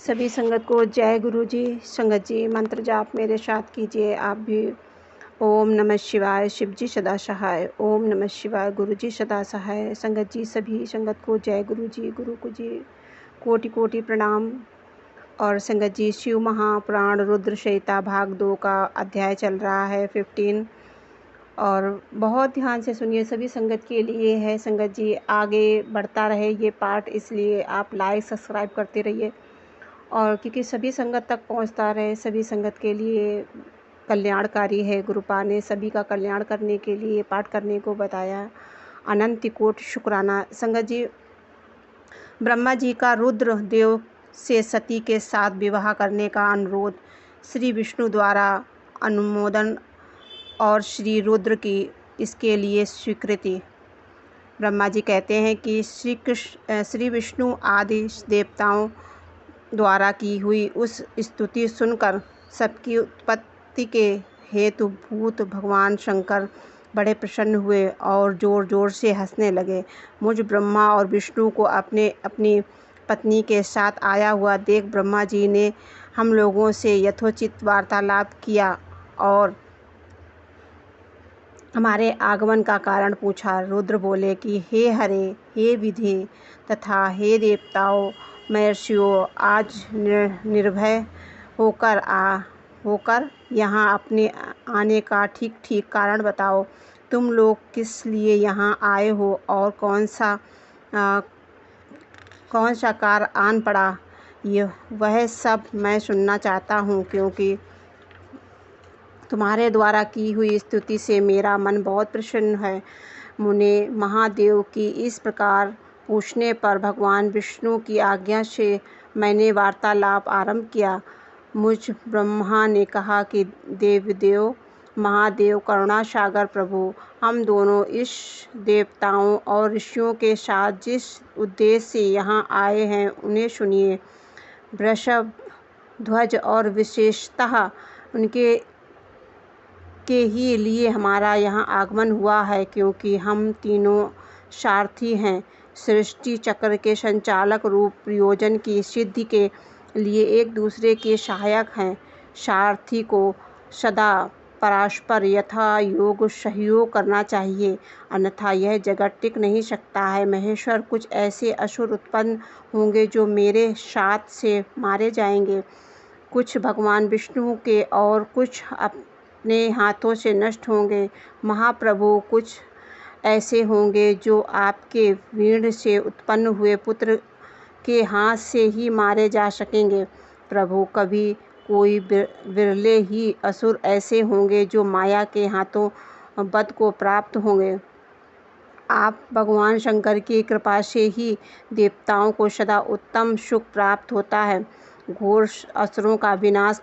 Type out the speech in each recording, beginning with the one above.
सभी संगत को जय गुरु जी। संगत जी मंत्र जाप मेरे साथ कीजिए आप भी। ओम नमः शिवाय, शिव जी सदा सहाय। ओम नमः शिवाय, गुरु जी सदा सहाय। संगत जी सभी संगत को जय गुरु जी। गुरु को जी कोटि कोटि प्रणाम। और संगत जी शिव महापुराण रुद्र संहिता भाग 2 का अध्याय चल रहा है 15। और बहुत ध्यान से सुनिए, सभी संगत के लिए है। संगत जी आगे बढ़ता रहे ये पाठ, इसलिए आप लाइक सब्सक्राइब करते रहिए। और क्योंकि सभी संगत तक पहुंचता रहे, सभी संगत के लिए कल्याणकारी है। गुरुपा ने सभी का कल्याण करने के लिए पाठ करने को बताया। अनंत कोटि शुक्राना। संगत जी, ब्रह्मा जी का रुद्र देव से सती के साथ विवाह करने का अनुरोध, श्री विष्णु द्वारा अनुमोदन और श्री रुद्र की इसके लिए स्वीकृति। ब्रह्मा जी कहते हैं कि श्री विष्णु आदि देवताओं द्वारा की हुई उस स्तुति सुनकर सबकी उत्पत्ति के हेतुभूत भगवान शंकर बड़े प्रसन्न हुए और ज़ोर ज़ोर से हंसने लगे। मुझ ब्रह्मा और विष्णु को अपनी पत्नी के साथ आया हुआ देख ब्रह्मा जी ने हम लोगों से यथोचित वार्तालाप किया और हमारे आगमन का कारण पूछा। रुद्र बोले कि हे हरे, हे विधि तथा हे देवताओं, महर्षियों, आज निर्भय होकर यहाँ अपने आने का ठीक ठीक कारण बताओ। तुम लोग किस लिए यहाँ आए हो और कौन सा कार्य आन पड़ा, वह सब मैं सुनना चाहता हूँ, क्योंकि तुम्हारे द्वारा की हुई स्तुति से मेरा मन बहुत प्रसन्न है। मुने महादेव की इस प्रकार पूछने पर भगवान विष्णु की आज्ञा से मैंने वार्तालाप आरंभ किया। मुझ ब्रह्मा ने कहा कि देवदेव महादेव, करुणा सागर प्रभु, हम दोनों इस देवताओं और ऋषियों के साथ जिस उद्देश्य से यहाँ आए हैं उन्हें सुनिए। वृषभ ध्वज और विशेषतः उनके ही लिए हमारा यहाँ आगमन हुआ है, क्योंकि हम तीनों सारथी हैं। सृष्टि चक्र के संचालक रूप प्रयोजन की सिद्धि के लिए एक दूसरे के सहायक हैं। सारथी को सदा परस्पर यथा योग सहयोग करना चाहिए, अन्यथा यह जगत टिक नहीं सकता है। महेश्वर, कुछ ऐसे असुर उत्पन्न होंगे जो मेरे साथ से मारे जाएंगे, कुछ भगवान विष्णु के और कुछ अपने हाथों से नष्ट होंगे। महाप्रभु, कुछ ऐसे होंगे जो आपके वीर्ण से उत्पन्न हुए पुत्र के हाथ से ही मारे जा सकेंगे। प्रभु, कभी कोई विरले ही असुर ऐसे होंगे जो माया के हाथों वध को प्राप्त होंगे। आप भगवान शंकर की कृपा से ही देवताओं को सदा उत्तम सुख प्राप्त होता है। घोर असुरों का विनाश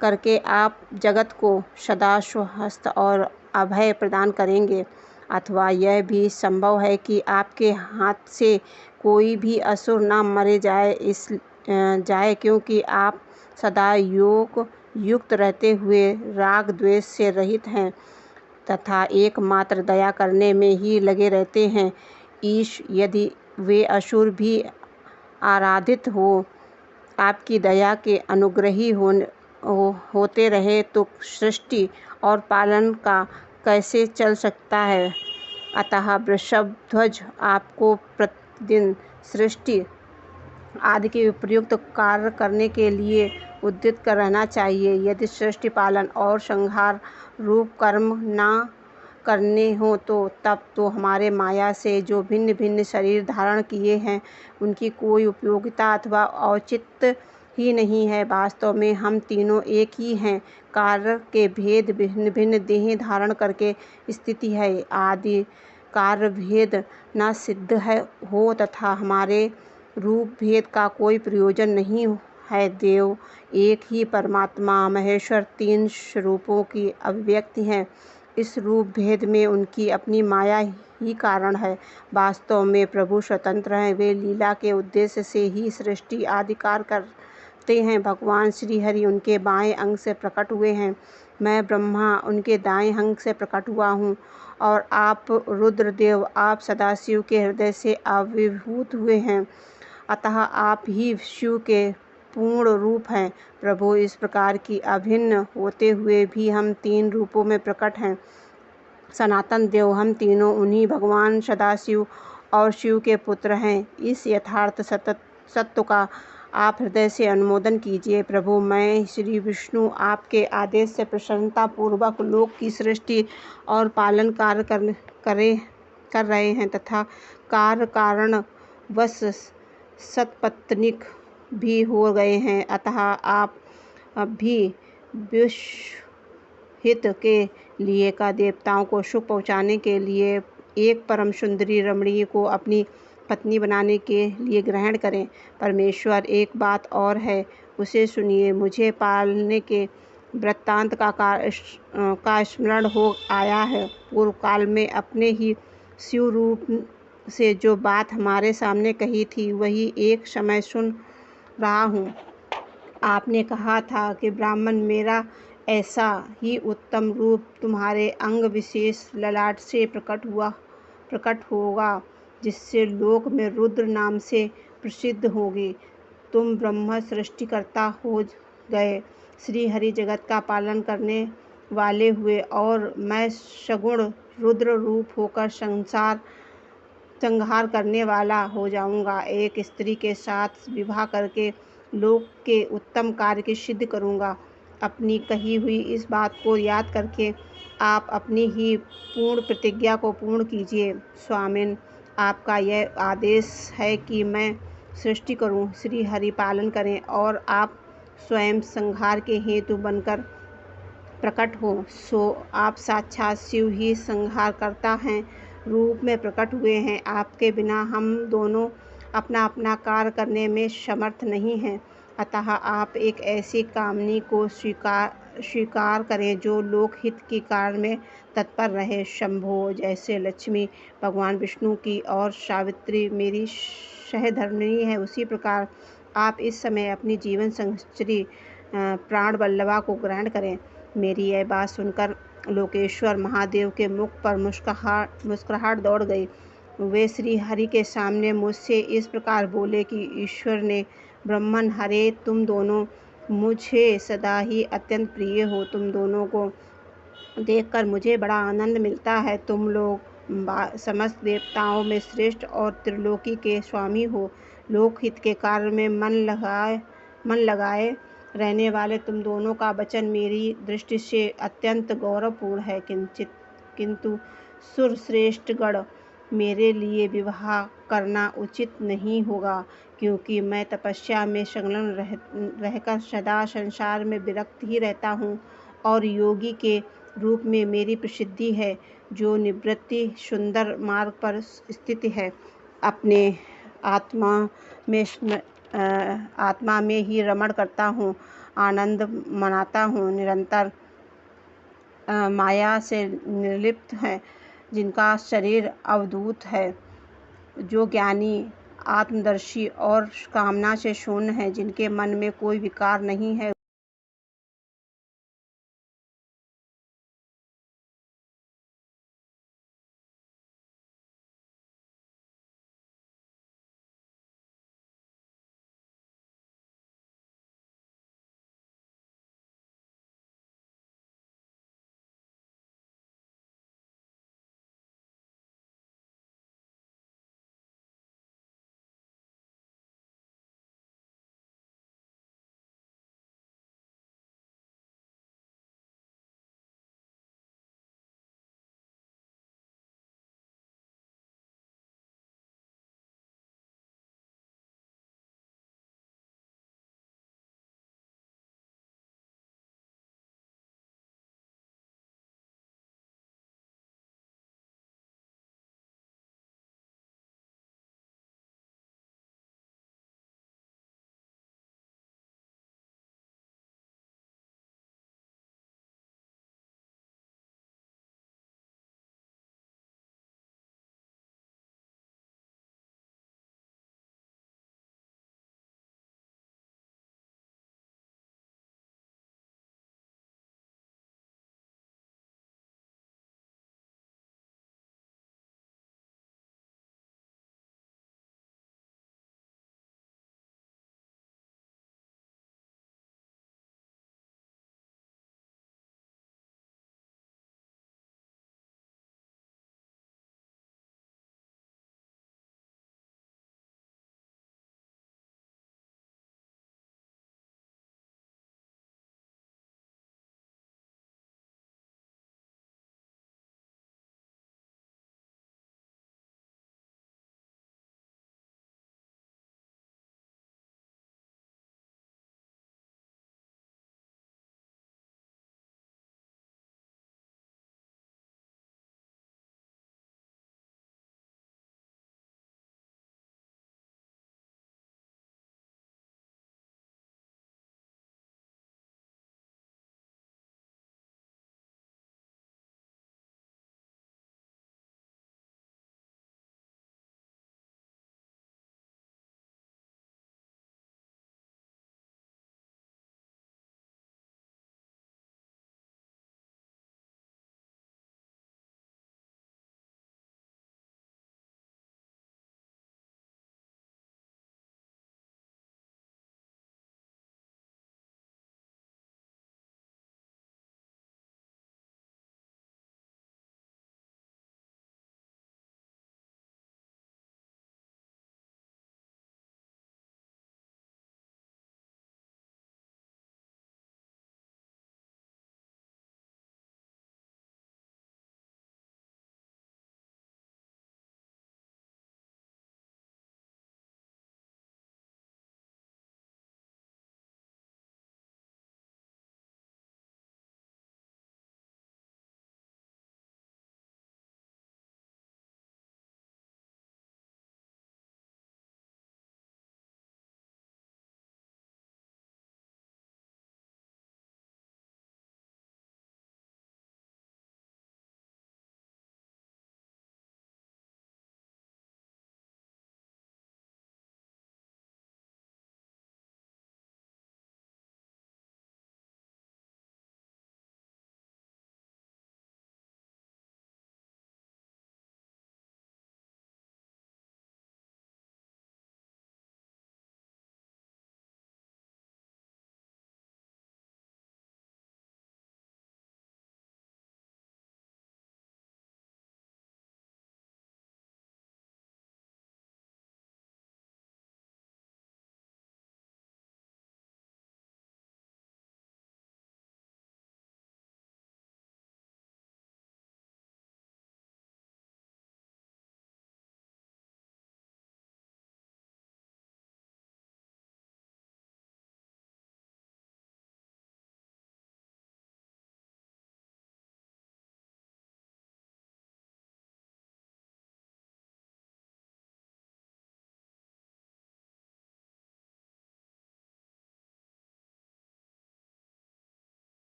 करके आप जगत को सदा स्वस्थ और अभय प्रदान करेंगे। अथवा यह भी संभव है कि आपके हाथ से कोई भी असुर न मरे जाए, क्योंकि आप सदा योग युक्त रहते हुए राग द्वेष से रहित हैं तथा एकमात्र दया करने में ही लगे रहते हैं। ईश, यदि वे असुर भी आराधित हो आपकी दया के अनुग्रही होते रहे तो सृष्टि और पालन का कैसे चल सकता है। अतः वृषभ ध्वज, आपको प्रतिदिन सृष्टि आदि के उपयुक्त कार्य करने के लिए उद्यत रहना चाहिए। यदि सृष्टि पालन और संहार रूप कर्म न करने हो तो तब तो हमारे माया से जो भिन्न भिन्न शरीर धारण किए हैं उनकी कोई उपयोगिता अथवा औचित्य ही नहीं है। वास्तव में हम तीनों एक ही हैं। कार्य के भेद भिन्न भिन्न देह धारण करके स्थिति है। आदि कार्य भेद न सिद्ध हो तथा हमारे रूप भेद का कोई प्रयोजन नहीं है। देव एक ही परमात्मा महेश्वर तीन स्वरूपों की अभिव्यक्ति हैं। इस रूप भेद में उनकी अपनी माया ही कारण है। वास्तव में प्रभु स्वतंत्र हैं। वे लीला के उद्देश्य से ही सृष्टि आदि कार्य करते हैं। भगवान श्री हरि उनके बाएं अंग से प्रकट हुए हैं। मैं ब्रह्मा उनके दाएं अंग से प्रकट हुआ हूँ और आप रुद्रदेव, आप सदाशिव के हृदय से आविर्भूत हुए हैं। अतः आप ही शिव के पूर्ण रूप हैं। प्रभु, इस प्रकार की अभिन्न होते हुए भी हम 3 रूपों में प्रकट हैं। सनातन देव, हम तीनों उन्हीं भगवान सदाशिव और शिव के पुत्र हैं। इस यथार्थ सत्य का आप हृदय से अनुमोदन कीजिए। प्रभु, मैं श्री विष्णु आपके आदेश से प्रसन्नतापूर्वक लोक की सृष्टि और पालन कार्य कर रहे हैं तथा कार्य कारण वश सतपत्नीक भी हो गए हैं। अतः आप भी विश्व हित के लिए का देवताओं को सुख पहुँचाने के लिए एक परम सुंदरी रमणीय को अपनी पत्नी बनाने के लिए ग्रहण करें। परमेश्वर, एक बात और है, उसे सुनिए। मुझे पालने के वृत्तांत का स्मरण हो आया है। पूर्व काल में अपने ही शिव रूप से जो बात हमारे सामने कही थी वही एक समय सुन रहा हूँ। आपने कहा था कि ब्राह्मण, मेरा ऐसा ही उत्तम रूप तुम्हारे अंग विशेष ललाट से प्रकट होगा जिससे लोक में रुद्र नाम से प्रसिद्ध होगी। तुम ब्रह्म सृष्टिकर्ता हो गए, श्री हरि जगत का पालन करने वाले हुए और मैं सगुण रुद्र रूप होकर संहार करने वाला हो जाऊंगा। एक स्त्री के साथ विवाह करके लोक के उत्तम कार्य की सिद्ध करूंगा। अपनी कही हुई इस बात को याद करके आप अपनी ही पूर्ण प्रतिज्ञा को पूर्ण कीजिए। स्वामिन, आपका यह आदेश है कि मैं सृष्टि करूं, श्री हरि पालन करें और आप स्वयं संहार के हेतु बनकर प्रकट हो। सो आप साक्षात शिव ही संहार करता हैं रूप में प्रकट हुए हैं। आपके बिना हम दोनों अपना अपना कार्य करने में समर्थ नहीं हैं। अतः आप एक ऐसी कामनी को स्वीकार करें जो लोकहित के कार्य में तत्पर रहे। शंभो, जैसे लक्ष्मी भगवान विष्णु की और सावित्री मेरी सहधर्मिणी है, उसी प्रकार आप इस समय अपनी जीवन संचरी प्राण वल्लभा को ग्रहण करें। मेरी यह बात सुनकर लोकेश्वर महादेव के मुख पर मुस्कुराहट दौड़ गई। वे श्री हरि के सामने मुझसे इस प्रकार बोले कि ईश्वर ने, ब्रह्मन हरे, तुम दोनों मुझे सदा ही अत्यंत प्रिय हो। तुम दोनों को देखकर मुझे बड़ा आनंद मिलता है। तुम लोग समस्त देवताओं में श्रेष्ठ और त्रिलोकी के स्वामी हो। लोकहित के कार्य में मन लगाए रहने वाले तुम दोनों का वचन मेरी दृष्टि से अत्यंत गौरवपूर्ण है। किंतु सुरश्रेष्ठ गण, मेरे लिए विवाह करना उचित नहीं होगा, क्योंकि मैं तपस्या में संलग्न रहकर सदा संसार में विरक्त ही रहता हूँ और योगी के रूप में मेरी प्रसिद्धि है, जो निवृत्ति सुंदर मार्ग पर स्थित है। अपने आत्मा में ही रमण करता हूँ, आनंद मनाता हूँ, निरंतर माया से निर्लिप्त है, जिनका शरीर अवधूत है, जो ज्ञानी, आत्मदर्शी और कामना से शून्य है, जिनके मन में कोई विकार नहीं है,